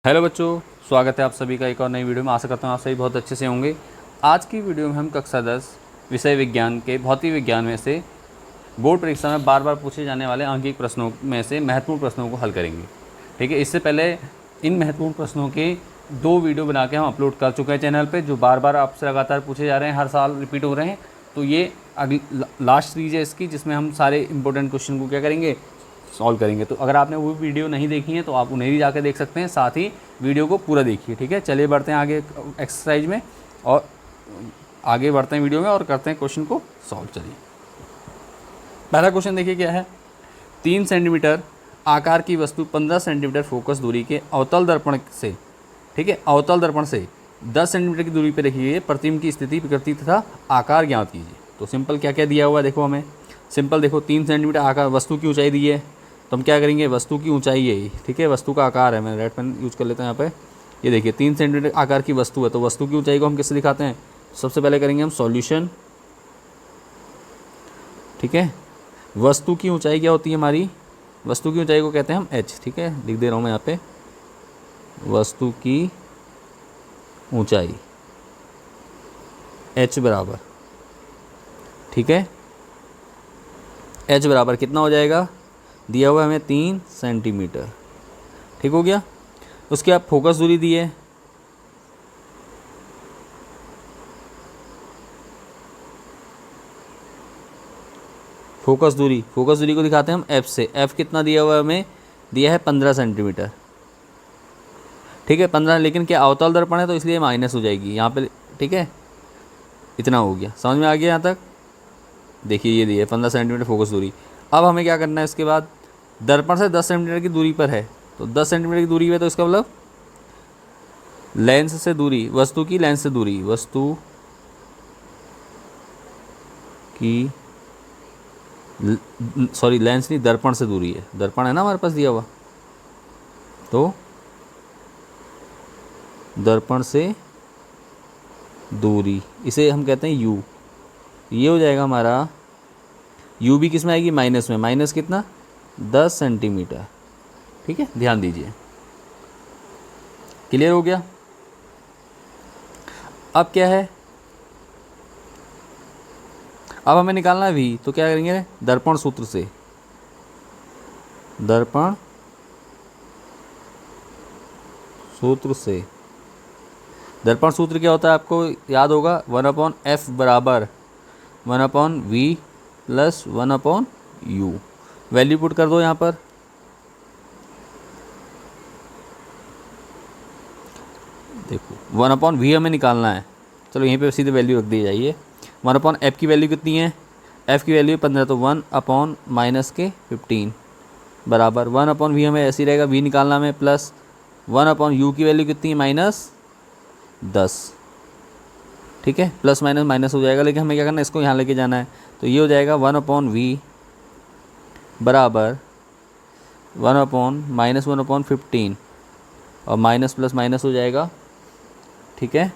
Hello बच्चों, स्वागत है आप सभी का एक और नई वीडियो में। आशा करता हूँ आप सभी बहुत अच्छे से होंगे। आज की वीडियो में हम कक्षा 10 विषय विज्ञान के भौतिक विज्ञान में से बोर्ड परीक्षा में बार बार पूछे जाने वाले आंकिक प्रश्नों में से महत्वपूर्ण प्रश्नों को हल करेंगे। ठीक है, इससे पहले इन महत्वपूर्ण प्रश्नों के 2 वीडियो बना के हम अपलोड कर चुके हैं चैनल पर, जो बार बार आपसे लगातार पूछे जा रहे हैं, हर साल रिपीट हो रहे हैं। तो ये अगली लास्ट सीरीज है इसकी, जिसमें हम सारे इंपॉर्टेंट क्वेश्चन को क्या करेंगे, सॉल्व करेंगे। तो अगर आपने वो वीडियो नहीं देखी है तो आप उन्हें भी जाकर देख सकते हैं, साथ ही वीडियो को पूरा देखिए। ठीक है, चलिए बढ़ते हैं आगे एक्सरसाइज में और आगे बढ़ते हैं वीडियो में और करते हैं क्वेश्चन को सॉल्व। चलिए पहला क्वेश्चन देखिए क्या है। 3 सेंटीमीटर आकार की वस्तु 15 सेंटीमीटर फोकस दूरी के अवतल दर्पण से, ठीक है, अवतल दर्पण से 10 सेंटीमीटर की दूरी पर रखी गई प्रतिबिंब की स्थिति, प्रकृति तथा आकार ज्ञात कीजिए। तो सिंपल क्या क्या दिया हुआ है देखो हमें। सिंपल देखो 3 सेंटीमीटर आकार, वस्तु की ऊंचाई दी है, तो हम क्या करेंगे, वस्तु की ऊंचाई है, ठीक है, वस्तु का आकार है। मैं रेड पेन यूज कर लेता हूँ यहाँ पे। ये देखिए 3 सेंटीमीटर आकार की वस्तु है, तो वस्तु की ऊंचाई को हम किससे दिखाते हैं। सबसे पहले करेंगे हम सॉल्यूशन। ठीक है, वस्तु की ऊंचाई क्या होती है हमारी, वस्तु की ऊंचाई को कहते हैं हम h। ठीक है, लिख दे रहा हूँ मैं यहाँ पे, वस्तु की ऊंचाई h बराबर, ठीक है, h बराबर कितना हो जाएगा, दिया हुआ है हमें 3 सेंटीमीटर। ठीक हो गया। उसके बाद फोकस दूरी दी है, फोकस दूरी को दिखाते हैं हम f से। f कितना दिया हुआ है हमें, दिया है 15 सेंटीमीटर। ठीक है 15, लेकिन क्या अवतल दर्पण है तो इसलिए माइनस हो जाएगी यहाँ पे। ठीक है, इतना हो गया, समझ में आ गया यहाँ तक। देखिए ये दिया है 15 सेंटीमीटर फोकस दूरी। अब हमें क्या करना है, इसके बाद दर्पण से 10 सेंटीमीटर की दूरी पर है, तो 10 सेंटीमीटर की दूरी है, तो इसका मतलब लेंस से दूरी, वस्तु की लेंस से दूरी, वस्तु की सॉरी लेंस नहीं, दर्पण से दूरी है, दर्पण है ना हमारे पास दिया हुआ, तो दर्पण से दूरी, इसे हम कहते हैं u। ये हो जाएगा हमारा, u भी किस में आएगी, माइनस में। माइनस कितना, 10 सेंटीमीटर। ठीक है, ध्यान दीजिए। क्लियर हो गया। अब क्या है, अब हमें निकालना है v, तो क्या करेंगे, दर्पण सूत्र से, दर्पण सूत्र से। दर्पण सूत्र क्या होता है आपको याद होगा, 1/f बराबर 1/v plus 1/u। Value put कर दो यहाँ पर। देखो 1/v हमें निकालना है, चलो यहीं पे सीधे वैल्यू रख दी जाइए। 1/f की वैल्यू कितनी है, f की वैल्यू 15, तो 1/-15 बराबर 1/v हमें ऐसे ही रहेगा, v निकालना हमें, प्लस 1/u की वैल्यू कितनी है, -10। ठीक है, प्लस माइनस माइनस हो जाएगा, लेकिन हमें क्या करना है, इसको यहाँ लेके जाना है। तो ये हो जाएगा 1/v बराबर 1/-1/15 और माइनस प्लस माइनस हो जाएगा। ठीक है,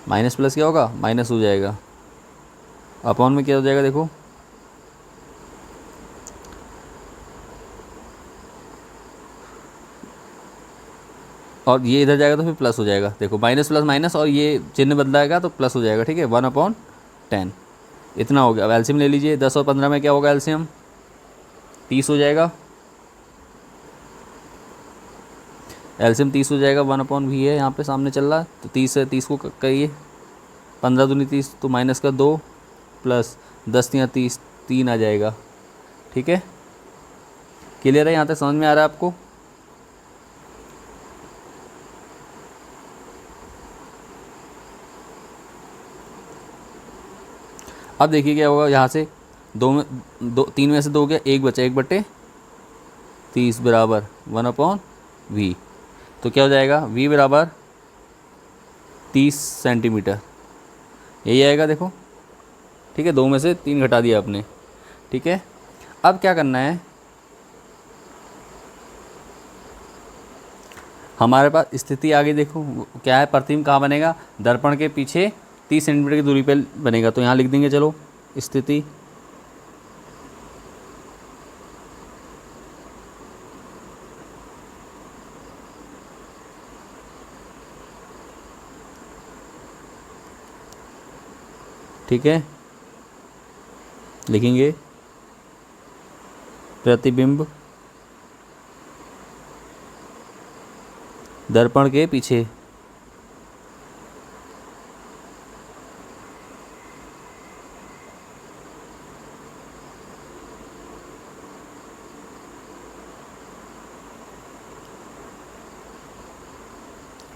माइनस प्लस क्या होगा, माइनस हो जाएगा, अपॉन में क्या हो जाएगा देखो, और ये इधर जाएगा तो फिर प्लस हो जाएगा। देखो माइनस प्लस माइनस, और ये चिन्ह बदलाएगा तो प्लस हो जाएगा। ठीक है, 1/10 इतना हो गया। अब एलसीएम ले लीजिए, 10 और 15 में क्या होगा एलसीएम, 30 हो जाएगा। एलसीएम 30 हो जाएगा, 1/v है यहाँ पे सामने चल रहा है, तो 30 से 30 को करिए, 15 दूनी 30, तो माइनस का 2 प्लस 10 या 30, 3 आ जाएगा। ठीक है, क्लियर है, यहाँ तक समझ में आ रहा है आपको। अब देखिए क्या होगा, यहाँ से 3 में से 2 गया, 1 बचा, 1/30 बराबर 1/v। तो क्या हो जाएगा, v बराबर 30 सेंटीमीटर, यही आएगा देखो। ठीक है, 2 में से 3 घटा दिया आपने। ठीक है, अब क्या करना है, हमारे पास स्थिति आ गई। देखो क्या है, प्रतिबिंब कहाँ बनेगा, दर्पण के पीछे 30 सेंटीमीटर की दूरी पे बनेगा, तो यहाँ लिख देंगे। चलो स्थिति ठीक है, लिखेंगे प्रतिबिंब दर्पण के पीछे।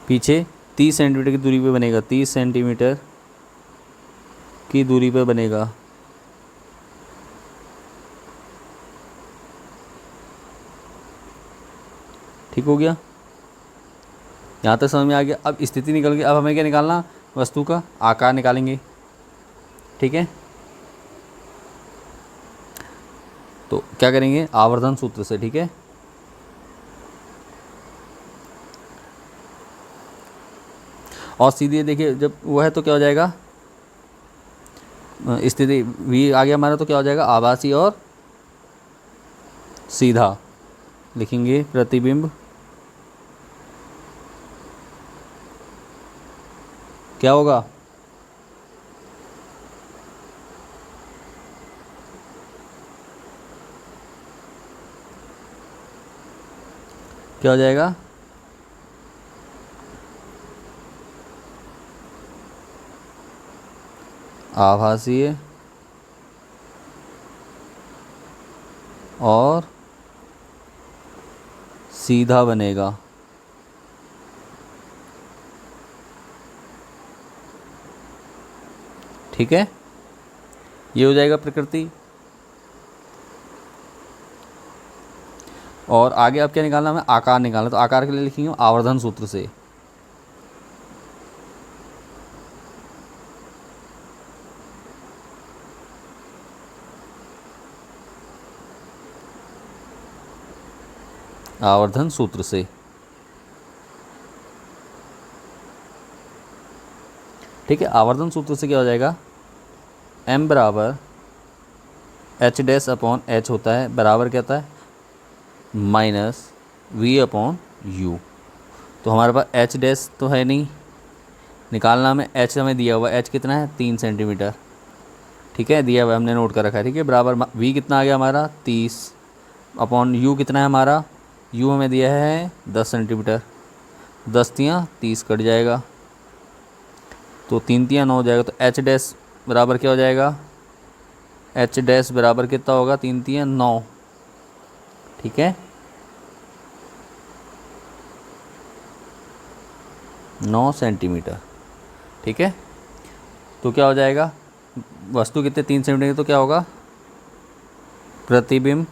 पीछे 30 सेंटीमीटर की दूरी पे बनेगा, 30 सेंटीमीटर की दूरी पे बनेगा। ठीक हो गया, यहाँ तक समझ में आ गया। अब स्थिति निकल गई, अब हमें क्या निकालना, वस्तु का आकार निकालेंगे। ठीक है, तो क्या करेंगे, आवर्धन सूत्र से। ठीक है, और सीधे देखिए जब वो है तो क्या हो जाएगा, स्थिति v आ गया हमारा, तो क्या हो जाएगा, आभासी और सीधा। लिखेंगे प्रतिबिंब क्या होगा, क्या हो जाएगा, आभासीय और सीधा बनेगा। ठीक है, ये हो जाएगा प्रकृति। और आगे अब क्या निकालना, हमें आकार निकालना, तो आकार के लिए लिखेंगे आवर्धन सूत्र से। आवर्धन सूत्र से, ठीक है, आवर्धन सूत्र से क्या हो जाएगा, m बराबर h डैश अपॉन h होता है, बराबर क्या होता है, माइनस v अपॉन u। तो हमारे पास h डैश तो है नहीं, निकालना हमें, h हमें दिया हुआ है, h कितना है, 3 सेंटीमीटर। ठीक है, दिया हुआ है, हमने नोट कर रखा है। ठीक है, बराबर v कितना आ गया हमारा, 30 अपॉन u कितना है हमारा, u हमें दिया है 10 सेंटीमीटर। 10 तियाँ 30 कट जाएगा, तो 3 तियाँ 9 हो जाएगा। तो h डैश बराबर क्या हो जाएगा, h डैश बराबर कितना होगा, 3 तियाँ 9। ठीक है, 9 सेंटीमीटर। ठीक है, तो क्या हो जाएगा, वस्तु कितने 3 सेंटीमीटर, तो क्या होगा, प्रतिबिंब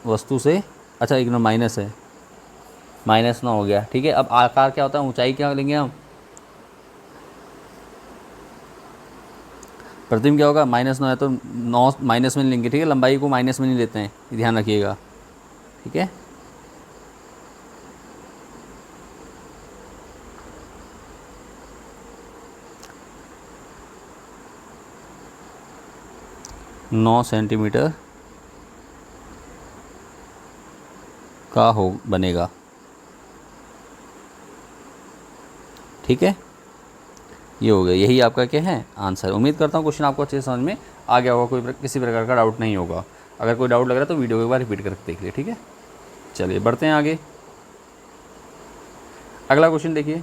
वस्तु से, अच्छा एक माइनस है, -9 हो गया। ठीक है, अब आकार क्या होता है, ऊंचाई क्या लेंगे हम, प्रतिबिंब क्या होगा, -9 है तो 9 माइनस में लेंगे। ठीक है, लंबाई को माइनस में नहीं लेते हैं, ध्यान रखिएगा। ठीक है, नौ सेंटीमीटर का हो बनेगा। ठीक है, ये हो गया, यही आपका क्या है आंसर। उम्मीद करता हूँ क्वेश्चन आपको अच्छे से समझ में आ गया होगा, किसी प्रकार का डाउट नहीं होगा। अगर कोई डाउट लग रहा है तो वीडियो को एक बार रिपीट करके देख लिए। ठीक है, चलिए बढ़ते हैं आगे। अगला क्वेश्चन देखिए,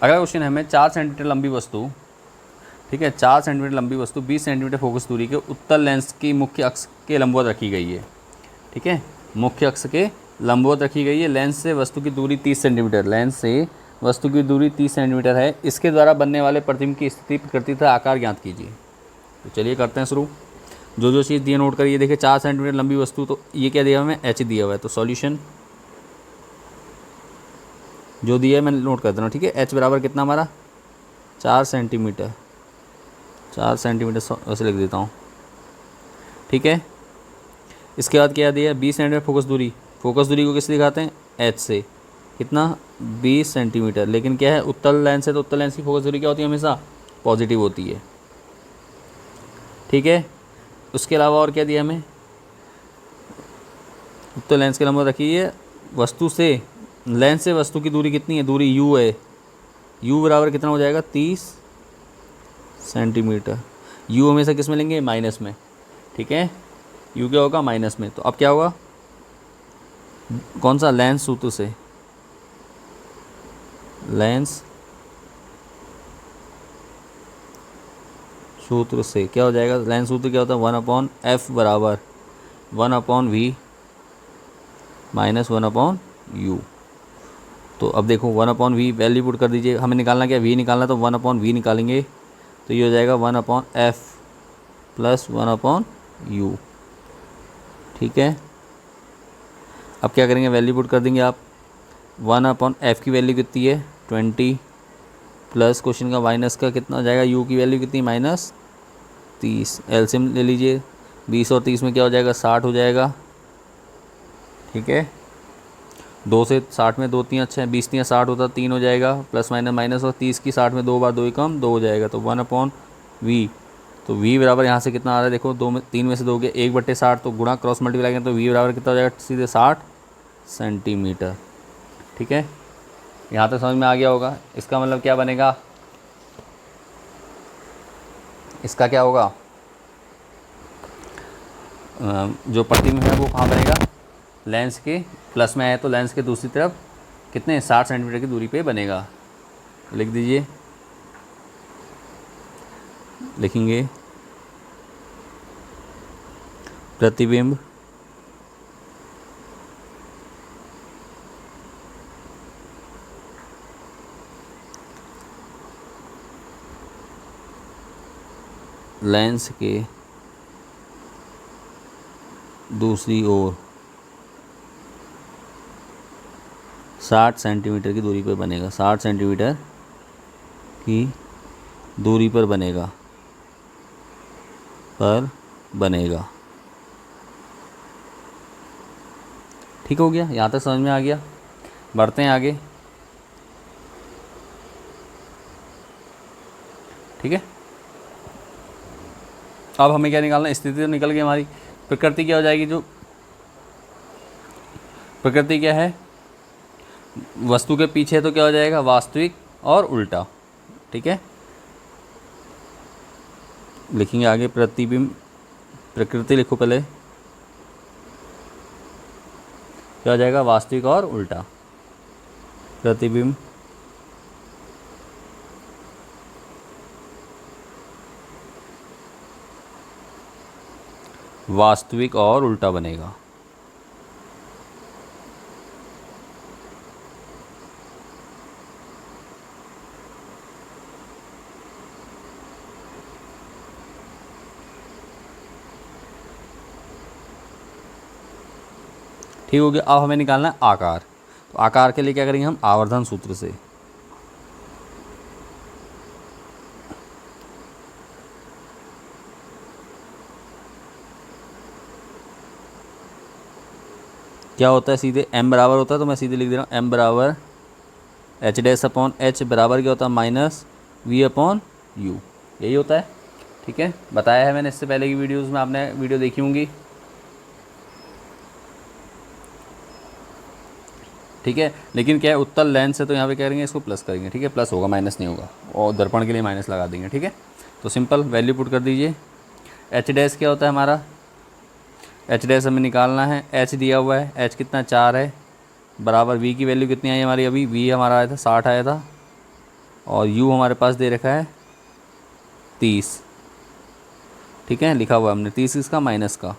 अगला क्वेश्चन है हमें 4 सेंटीमीटर लंबी वस्तु, ठीक है, 4 सेंटीमीटर लंबी वस्तु 20 सेंटीमीटर फोकस दूरी के उत्तल लेंस की मुख्य अक्ष के लंबवत रखी गई है। ठीक है, मुख्य अक्ष के लंबवत रखी गई है। लेंस से वस्तु की दूरी 30 सेंटीमीटर, लेंस से वस्तु की दूरी 30 सेंटीमीटर है। इसके द्वारा बनने वाले प्रतिबिंब की स्थिति, प्रकृति तथा आकार ज्ञात कीजिए। तो चलिए करते हैं शुरू। जो जो चीज़ दिए नोट करिए। देखिए 4 सेंटीमीटर लंबी वस्तु, तो ये क्या दिया हुआ है, h दिया हुआ है। तो सॉल्यूशन जो दिया है मैं नोट कर दे रहा हूँ। ठीक है, h बराबर कितना हमारा 4 सेंटीमीटर, 4 सेंटीमीटर वैसे लिख देता हूँ। ठीक है, इसके बाद क्या दिया है, 20 सेंटीमीटर फोकस दूरी। फोकस दूरी को किससे दिखाते हैं, h से, कितना 20 सेंटीमीटर। लेकिन क्या है, उत्तल लेंस है, तो उत्तल लेंस की फोकस दूरी क्या होती है, हमेशा पॉजिटिव होती है। ठीक है, उसके अलावा और क्या दिया हमें, उत्तल लेंस के लंबवत रखिए वस्तु से, लेंस से वस्तु की दूरी कितनी है, दूरी u है, u बराबर कितना हो जाएगा 30 सेंटीमीटर। u हमेशा किस में लेंगे, माइनस में, ठीक है, u क्या होगा माइनस में। तो अब क्या होगा, कौन सा, लेंस सूत्र से, लेंस सूत्र से क्या हो जाएगा, लेंस सूत्र क्या होता है 1/f बराबर 1/v माइनस 1/u। तो अब देखो 1/v वैल्यू पुट कर दीजिए, हमें निकालना क्या, v निकालना, तो 1/v निकालेंगे तो ये हो जाएगा 1/f प्लस 1/u, ठीक है। अब क्या करेंगे, वैल्यू पुट कर देंगे आप, 1/f की वैल्यू कितनी है 20 प्लस क्वेश्चन का माइनस का कितना हो जाएगा, u की वैल्यू कितनी -30, एलसीएम ले लीजिए, 20 और 30 में क्या हो जाएगा 60 हो जाएगा, ठीक है। 2 से 60 में 2 3 अच्छा है, 20 3 60 होता 3 हो जाएगा, प्लस माइनस माइनस, और 30 की 60 में 2 बार 2 ही कम 2 हो जाएगा, तो 1/v। तो v बराबर यहाँ से कितना आ रहा है, देखो 2 में 3 में से 2 गया 1/60, तो गुणा क्रॉस मल्टीप्लाई करें तो v बराबर कितना हो जाएगा, सीधे 60 सेंटीमीटर, ठीक है। यहाँ तक समझ में आ गया होगा। इसका मतलब क्या बनेगा, इसका क्या होगा, जो प्रतिबिंब है वो कहाँ बनेगा, लेंस के प्लस में है तो लेंस के दूसरी तरफ कितने 60 सेंटीमीटर की दूरी पे बनेगा। लिख दीजिए, लिखेंगे प्रतिबिंब लेंस के दूसरी ओर 60 सेंटीमीटर की दूरी पर बनेगा, 60 सेंटीमीटर की दूरी पर बनेगा, ठीक हो गया, यहाँ तक समझ में आ गया। बढ़ते हैं आगे, ठीक है। अब हमें क्या निकालना, स्थिति तो निकल गई हमारी, प्रकृति क्या हो जाएगी, जो प्रकृति क्या है, वस्तु के पीछे तो क्या हो जाएगा वास्तविक और उल्टा, ठीक है। लिखेंगे आगे प्रतिबिंब, प्रकृति लिखो पहले, क्या हो जाएगा वास्तविक और उल्टा, प्रतिबिंब वास्तविक और उल्टा बनेगा, ठीक हो गया। अब हमें निकालना है आकार, तो आकार के लिए क्या करेंगे हम, आवर्धन सूत्र से, क्या होता है, सीधे m बराबर होता है, तो मैं सीधे लिख दे रहा हूँ m बराबर h' बराबर क्या होता है -v/u, यही होता है, ठीक है। बताया है मैंने इससे पहले की वीडियोस में, आपने वीडियो देखी होंगी, ठीक है। लेकिन क्या है, उत्तल लेंस है तो यहाँ पे कह रहे हैं इसको प्लस करेंगे, ठीक है, प्लस होगा माइनस नहीं होगा, और दर्पण के लिए माइनस लगा देंगे, ठीक है। तो सिंपल वैल्यू पुट कर दीजिए, h' क्या होता है हमारा, h' हमें निकालना है, h दिया हुआ है, h कितना 4 है, बराबर v की वैल्यू कितनी आई हमारी, अभी v हमारा आया था 60 आया था, और u हमारे पास दे रखा है 30, ठीक है, लिखा हुआ है हमने 30 इसका माइनस का,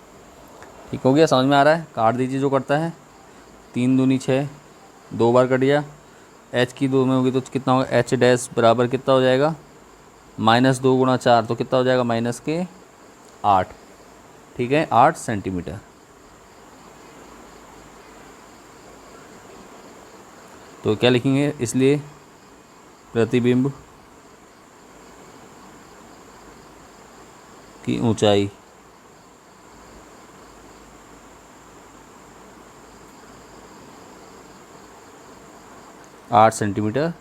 ठीक हो गया, समझ में आ रहा है। काट दीजिए जो करता है, 3 दूनी 6, 2 बार कट गया, h की 2 में होगी तो कितना होगा, h' बराबर कितना हो जाएगा -2 गुणा 4, तो कितना हो जाएगा -8, ठीक है, 8 सेंटीमीटर। तो क्या लिखेंगे, इसलिए प्रतिबिंब की ऊंचाई 8 सेंटीमीटर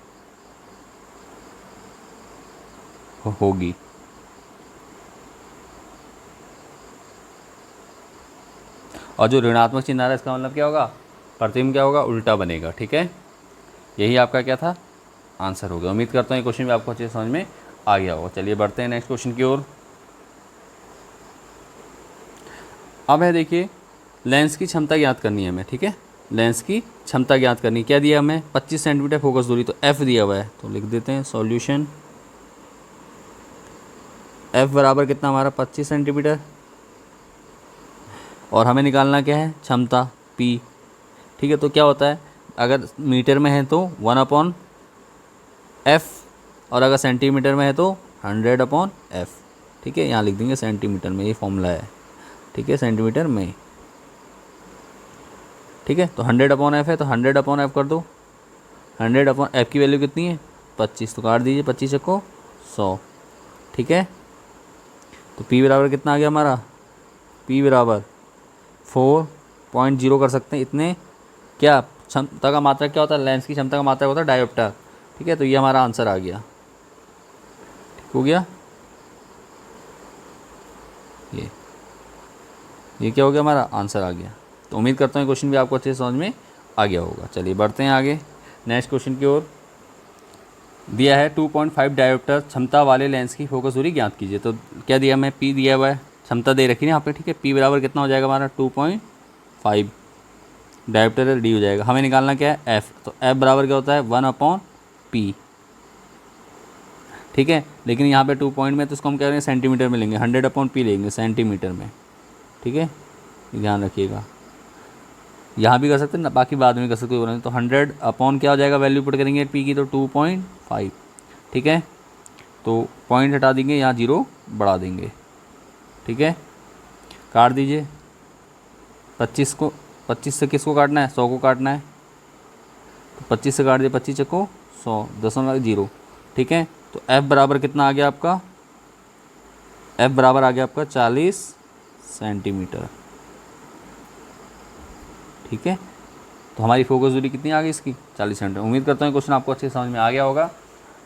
होगी। और जो ऋणात्मक चिन्ह आ रहा है इसका मतलब क्या होगा, प्रतिबिंब क्या होगा, उल्टा बनेगा। ठीक है, यही आपका क्या था, आंसर हो गया। उम्मीद करता हूँ ये क्वेश्चन भी आपको अच्छे से समझ में आ गया होगा। चलिए बढ़ते हैं नेक्स्ट क्वेश्चन की ओर। अब है देखिए, लेंस की क्षमता ज्ञात करनी है हमें। ठीक है, लेंस की क्षमता ज्ञात करनी, क्या दिया हमें, 25 सेंटीमीटर फोकस दूरी, तो एफ दिया हुआ है, तो लिख देते हैं सॉल्यूशन। एफ बराबर कितना हमारा 25 सेंटीमीटर, और हमें निकालना क्या है, क्षमता पी। ठीक है, तो क्या होता है, अगर मीटर में है तो 1/f, और अगर सेंटीमीटर में है तो 100/f। ठीक है, यहाँ लिख देंगे सेंटीमीटर में, ये फॉर्मूला है। ठीक है, सेंटीमीटर में। ठीक है, तो 100/f है, तो 100/f कर दो। 100/f की वैल्यू कितनी है, 25, तो काट दीजिए, 25 को 100। ठीक है, तो p बराबर कितना आ गया हमारा, p बराबर 4.0 कर सकते हैं इतने। क्या क्षमता का मात्रक क्या होता है, लेंस की क्षमता का मात्रक होता है डायोप्टर। ठीक है, तो ये हमारा आंसर आ गया। ठीक हो गया, ये क्या हो गया, हमारा आंसर आ गया। तो उम्मीद करता हूँ क्वेश्चन भी आपको अच्छे से समझ में आ गया होगा। चलिए बढ़ते हैं आगे नेक्स्ट क्वेश्चन की ओर। दिया है 2.5 डायोप्टर क्षमता वाले लेंस की फोकस दूरी ज्ञात कीजिए। तो क्या दिया, मैं पी दिया हुआ है, क्षमता दे रखी है यहाँ पे। ठीक है, पी बराबर कितना हो जाएगा हमारा 2.5, डायोप्टर डी हो जाएगा। हमें निकालना क्या है, एफ, तो एफ बराबर क्या होता है 1/p। ठीक है, लेकिन यहाँ पे 2 पॉइंट में तो इसको हम कह रहे हैं सेंटीमीटर में लेंगे, 100/p लेंगे सेंटीमीटर में। ठीक है, ध्यान रखिएगा, यहाँ भी कर सकते हैं ना, बाकी बाद में कर सकते हैं। तो 100 क्या हो जाएगा, वैल्यू पुट करेंगे पी की, तो 2.5। ठीक है, तो पॉइंट हटा देंगे, यहाँ 0 बढ़ा देंगे। ठीक है, काट दीजिए, 25 से किसको काटना है, 100 को काटना है, तो 25 से काट दिए, 25 को 100, 0.0। ठीक है, तो f बराबर कितना आ गया आपका, f बराबर आ गया आपका 40 सेंटीमीटर। ठीक है, तो हमारी फोकस दूरी कितनी आ गई इसकी, 40 सेंटीमीटर। उम्मीद करता हूँ क्वेश्चन आपको अच्छे से समझ में आ गया होगा।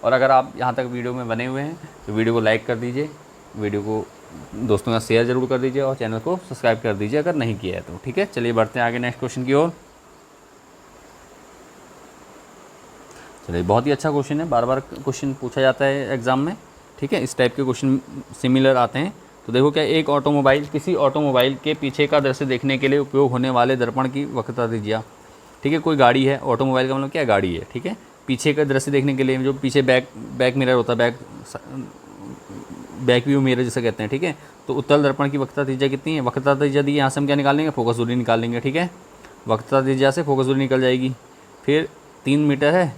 और अगर आप यहाँ तक वीडियो में बने हुए हैं तो वीडियो को लाइक कर दीजिए, वीडियो को दोस्तों का शेयर ज़रूर कर दीजिए, और चैनल को सब्सक्राइब कर दीजिए अगर नहीं किया है तो। ठीक है, चलिए बढ़ते हैं आगे नेक्स्ट क्वेश्चन की ओर। चलिए, बहुत ही अच्छा क्वेश्चन है, बार बार क्वेश्चन पूछा जाता है एग्ज़ाम में। ठीक है, इस टाइप के क्वेश्चन सिमिलर आते हैं। तो देखो क्या, एक ऑटोमोबाइल, किसी ऑटोमोबाइल के पीछे का दृश्य देखने के लिए उपयोग होने वाले दर्पण की वक्रता त्रिज्या। ठीक है, कोई गाड़ी है, ऑटोमोबाइल का मतलब क्या, गाड़ी है। ठीक है, पीछे का दृश्य देखने के लिए जो पीछे बैक मिरर होता है, बैक व्यू मिरर जिसे कहते हैं। ठीक है, तो उत्तल दर्पण की वक्रता त्रिज्या कितनी है, वक्रता त्रिज्या दी, यहाँ से हम क्या निकाल लेंगे, फोकस दूरी निकाल लेंगे। ठीक है, वक्रता त्रिज्या से फोकस दूरी निकल जाएगी। फिर 3 मीटर है,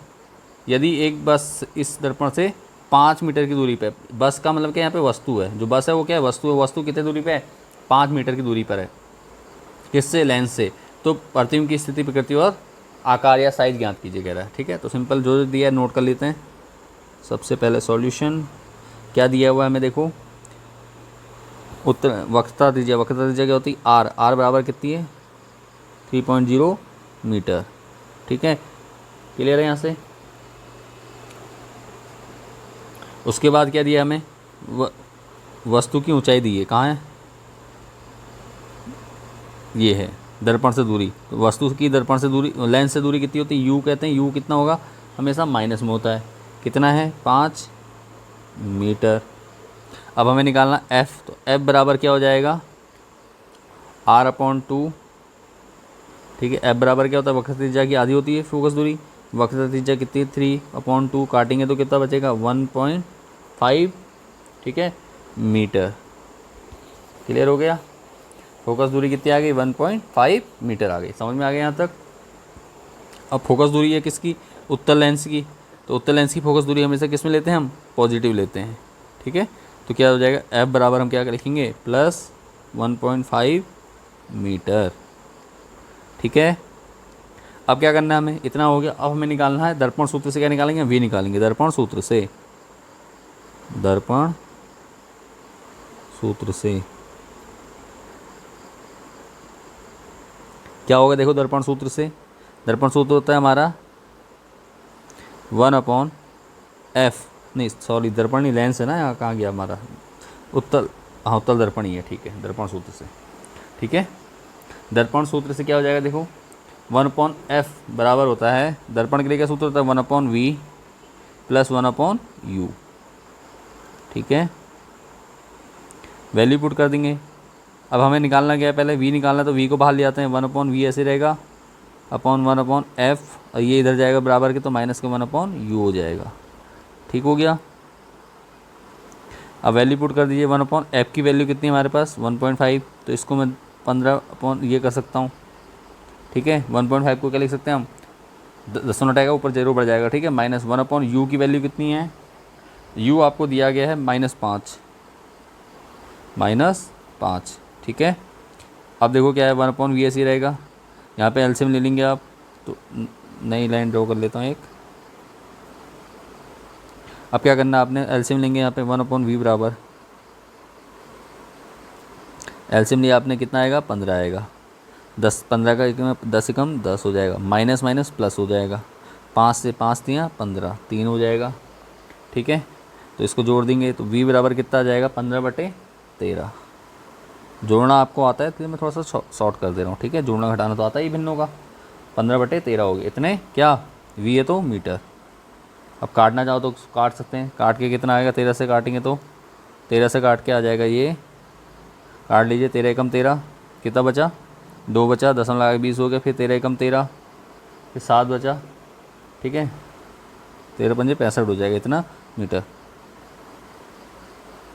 यदि एक बस इस दर्पण से 5 मीटर की दूरी पे, बस का मतलब क्या, यहाँ पे वस्तु है, जो बस है वो क्या है, वस्तु है। वस्तु कितने दूरी पे है, 5 मीटर की दूरी पर है, किससे, लेंस से। तो प्रतिबिंब की स्थिति, प्रकृति और आकार या साइज ज्ञात कीजिए कह रहा है। ठीक है, तो सिंपल जो दिया है नोट कर लेते हैं। सबसे पहले सॉल्यूशन क्या दिया हुआ है हमें, देखो उत्तर वक्रता त्रिज्या, वक्रता त्रिज्या क्या होती है, आर, आर बराबर कितनी है 3.0 मीटर। ठीक है, क्लियर है यहाँ से। उसके बाद क्या दिया हमें, वस्तु की ऊंचाई दी है, कहाँ है, ये है दर्पण से दूरी। तो वस्तु की दर्पण से दूरी, लेंस से दूरी कितनी होती है, यू कहते हैं। यू कितना होगा, हमेशा माइनस में होता है, कितना है 5 मीटर। अब हमें निकालना f, तो f बराबर क्या हो जाएगा r/2। ठीक है, f बराबर क्या होता है, वक्रता त्रिज्या की आधी होती है फोकस दूरी। वक्रता त्रिज्या कितनी है 3/2, काटेंगे तो कितना बचेगा 1.5। ठीक है, मीटर। क्लियर हो गया, फोकस दूरी कितनी आ गई 1.5 मीटर आ गई। समझ में आ गया यहाँ तक। अब फोकस दूरी है किसकी, उत्तल लेंस की। तो उत्तल लेंस की फोकस दूरी हमेशा किस में लेते हैं हम, पॉजिटिव लेते हैं। ठीक है, तो क्या हो जाएगा, f बराबर हम क्या लिखेंगे, प्लस 1.5 मीटर। ठीक है, अब क्या करना है हमें, इतना हो गया। अब हमें निकालना है दर्पण सूत्र से, क्या निकालेंगे, v निकालेंगे दर्पण सूत्र से। दर्पण सूत्र से क्या होगा, देखो दर्पण सूत्र से, दर्पण सूत्र होता है हमारा 1/f, नहीं सॉरी दर्पण नहीं, लेंस है ना, यहाँ कहाँ गया हमारा, उत्तल, हाँ उत्तल दर्पण ही है। ठीक है, दर्पण सूत्र से। ठीक है, दर्पण सूत्र से क्या हो जाएगा, देखो 1/f बराबर होता है, दर्पण के लिए क्या सूत्र होता है, 1/v प्लस 1/u। ठीक है, वैल्यू पुट कर देंगे। अब हमें निकालना क्या है, पहले v निकालना, तो v को बाहर ले आते हैं, 1/v ऐसे रहेगा अपॉन 1/f, और ये इधर जाएगा बराबर के, तो माइनस के 1/u हो जाएगा। ठीक हो गया। अब वैल्यू पुट कर दीजिए, 1/f की वैल्यू कितनी है हमारे पास 1.5, तो इसको मैं 15 अपॉन ये कर सकता हूँ। ठीक है, 1.5 को क्या लिख सकते हैं हम, 10 हटाएगा ऊपर 0 बढ़ जाएगा। ठीक है, माइनस 1/u की वैल्यू कितनी है, u आपको दिया गया है -5। ठीक है, अब देखो क्या है, 1/v ऐसे ही रहेगा। यहाँ पे एलसीएम ले लेंगे आप, तो नई लाइन ड्रॉ कर लेता हूँ एक। अब क्या करना है, आपने एलसीएम लेंगे यहाँ पे 1/v बराबर, एलसीएम लिया आपने, कितना आएगा 15 आएगा। 15 का 10 कम 10 हो जाएगा, माइनस माइनस प्लस हो जाएगा, 5 से 5 दिया 15, 3 हो जाएगा। ठीक है, तो इसको जोड़ देंगे तो v बराबर कितना आ जाएगा 15/13। जोड़ना आपको आता है, तो मैं थोड़ा सा शॉर्ट कर दे रहा हूँ। ठीक है, जोड़ना घटाना तो आता ही भिन्नों का। 15/13 हो गए इतने, क्या v है तो मीटर। अब काटना चाहो तो काट सकते हैं, काट के कितना आएगा, 13 से काटेंगे तो 13 से काट के आ जाएगा, ये काट लीजिए, 13 एकम 13, कितना बचा 2 बचा, 10 हो गया, फिर 13 एकम 13, फिर 7 बचा। ठीक है, 13 पंजे 65 हो जाएगा इतना मीटर।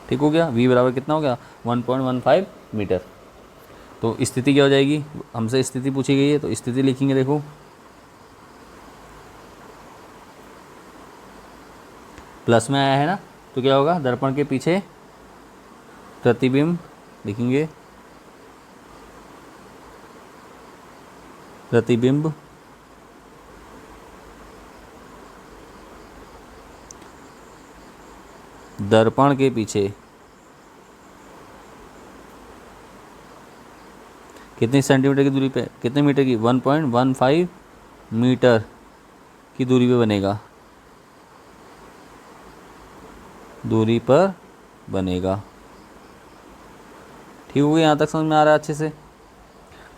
ठीक हो गया, v बराबर कितना हो गया 1.15 मीटर। तो स्थिति क्या हो जाएगी, हमसे स्थिति पूछी गई है, तो स्थिति लिखेंगे, देखो प्लस में आया है ना, तो क्या होगा, दर्पण के पीछे प्रतिबिंब लिखेंगे, प्रतिबिंब दर्पण के पीछे कितनी सेंटीमीटर की दूरी पे, कितने मीटर की 1.15 मीटर की दूरी पे बनेगा, दूरी पर बनेगा। ठीक हो गया, यहाँ तक समझ में आ रहा है अच्छे से।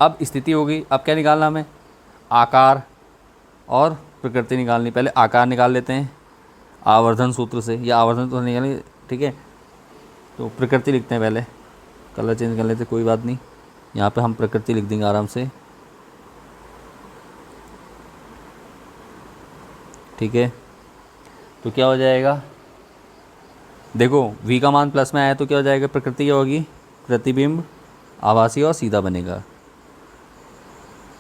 अब स्थिति हो गई, अब क्या निकालना हमें, आकार और प्रकृति निकालनी। पहले आकार निकाल लेते हैं आवर्धन सूत्र से, या आवर्धन तो निकालेंगे। ठीक है, तो प्रकृति लिखते हैं, पहले कलर चेंज कर लेते, कोई बात नहीं, यहाँ पे हम प्रकृति लिख देंगे आराम से। ठीक है, तो क्या हो जाएगा, देखो v का मान प्लस में आया तो क्या हो जाएगा, प्रकृति क्या होगी, प्रतिबिंब आभासी और सीधा बनेगा,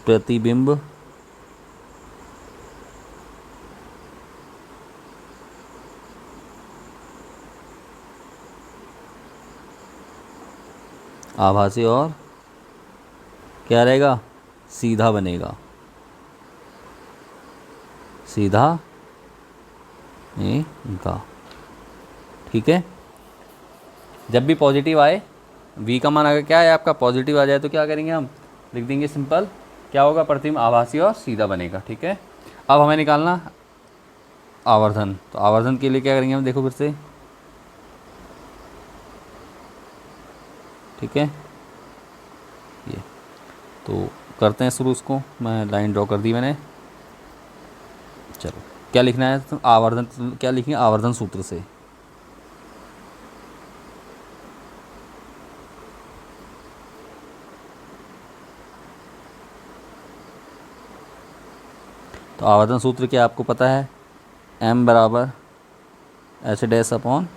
प्रतिबिंब आभासी और क्या रहेगा, सीधा बनेगा, सीधा का। ठीक है, जब भी पॉजिटिव आए, v का मान अगर क्या है आपका पॉजिटिव आ जाए, तो क्या करेंगे हम, लिख देंगे सिंपल, क्या होगा, प्रतिबिंब आभासी और सीधा बनेगा। ठीक है, अब हमें निकालना आवर्धन, तो आवर्धन के लिए क्या करेंगे हम, देखो फिर से। ठीक है, ये तो करते हैं शुरू इसको, मैं लाइन ड्रॉ कर दी मैंने। चलो क्या लिखना है, तो आवर्धन, क्या लिखेंगे, आवर्धन सूत्र से। तो आवर्धन सूत्र क्या आपको पता है, m बराबर H dash upon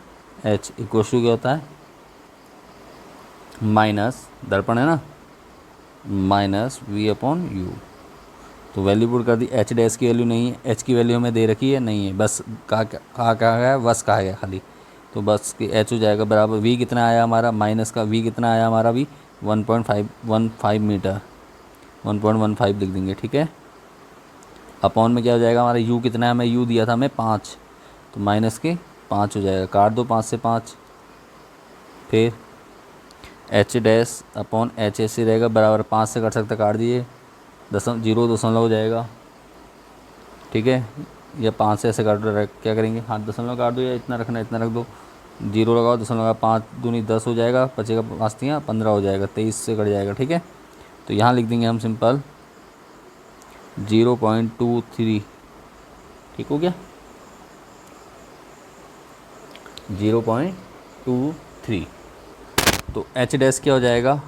H equal to क्या होता है, माइनस दर्पण है ना, माइनस v अपॉन यू। तो वैल्यू पुट कर दी, एच डैश की वैल्यू नहीं है, एच की वैल्यू हमें दे रखी है, नहीं है, बस कहा गया, बस कहा गया खाली, तो बस कि एच हो जाएगा बराबर, v कितना आया हमारा, माइनस का v कितना आया हमारा भी 1.515 मीटर, 1.15 लिख देंगे। ठीक है, अपॉन में क्या हो जाएगा हमारा, u कितना है, हमें u दिया था हमें 5, तो माइनस के 5 हो जाएगा, काट दो 5 से 5, फिर एच डैश अपॉन एच ऐसे रहेगा बराबर, 5 से कट सकता, काट दिए, 0.0 हो जाएगा। ठीक है, या 5 से ऐसे काट क्या करेंगे, हाथ दशमलव काट दो, या इतना रखना इतना रख दो, 0 लगाओ, दशमलव लगा, 5 दूनी 10 हो जाएगा, बचेगा 5 तियाँ 15 हो जाएगा, 23 से कट जाएगा। ठीक है, तो यहाँ लिख देंगे हम सिंपल 0.23, ठीक हो गया, 0.23। तो एच डैश क्या हो जाएगा,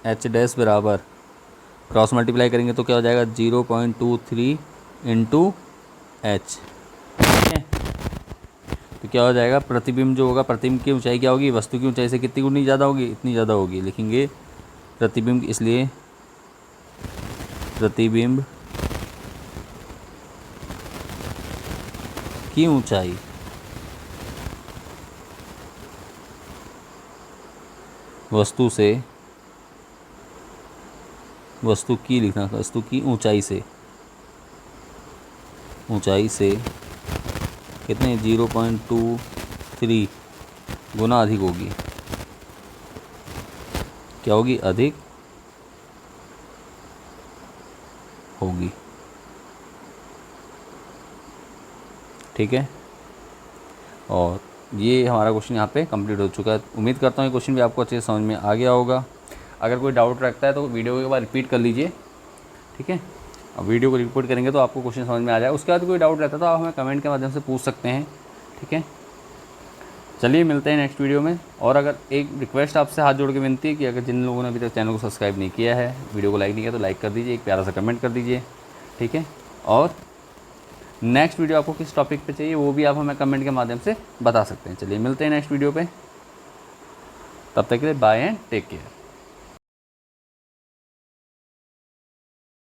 एच डैश बराबर क्रॉस मल्टीप्लाई करेंगे तो क्या हो जाएगा 0.23 इंटू एच, ठीक है। तो क्या हो जाएगा, प्रतिबिंब जो होगा, प्रतिबिंब की ऊंचाई क्या होगी, वस्तु की ऊंचाई से कितनी गुनी ज़्यादा होगी, इतनी ज़्यादा होगी। लिखेंगे प्रतिबिंब, इसलिए प्रतिबिंब की ऊंचाई वस्तु से, वस्तु की लिखना, वस्तु की ऊंचाई से, ऊंचाई से कितने 0.23 गुना अधिक होगी। क्या होगी, अधिक होगी, ठीक है। और ये हमारा क्वेश्चन यहाँ पे कंप्लीट हो चुका है। उम्मीद करता हूँ ये क्वेश्चन भी आपको अच्छे से समझ में आ गया होगा। अगर कोई डाउट रखता है तो वीडियो के बाद रिपीट कर लीजिए, ठीक है। अब वीडियो को रिपीट करेंगे तो आपको क्वेश्चन समझ में आ जाएगा। उसके बाद कोई डाउट रहता है तो आप हमें कमेंट के माध्यम से पूछ सकते हैं, ठीक है। चलिए मिलते हैं नेक्स्ट वीडियो में। और अगर एक रिक्वेस्ट आपसे हाथ जोड़ के विनती है कि अगर जिन लोगों ने अभी तक चैनल को सब्सक्राइब नहीं किया है, वीडियो को लाइक नहीं किया तो लाइक कर दीजिए, एक प्यारा सा कमेंट कर दीजिए, ठीक है। और नेक्स्ट वीडियो आपको किस टॉपिक पे चाहिए वो भी आप हमें कमेंट के माध्यम से बता सकते हैं। चलिए मिलते हैं नेक्स्ट वीडियो पे, तब तक के लिए बाय एंड टेक केयर।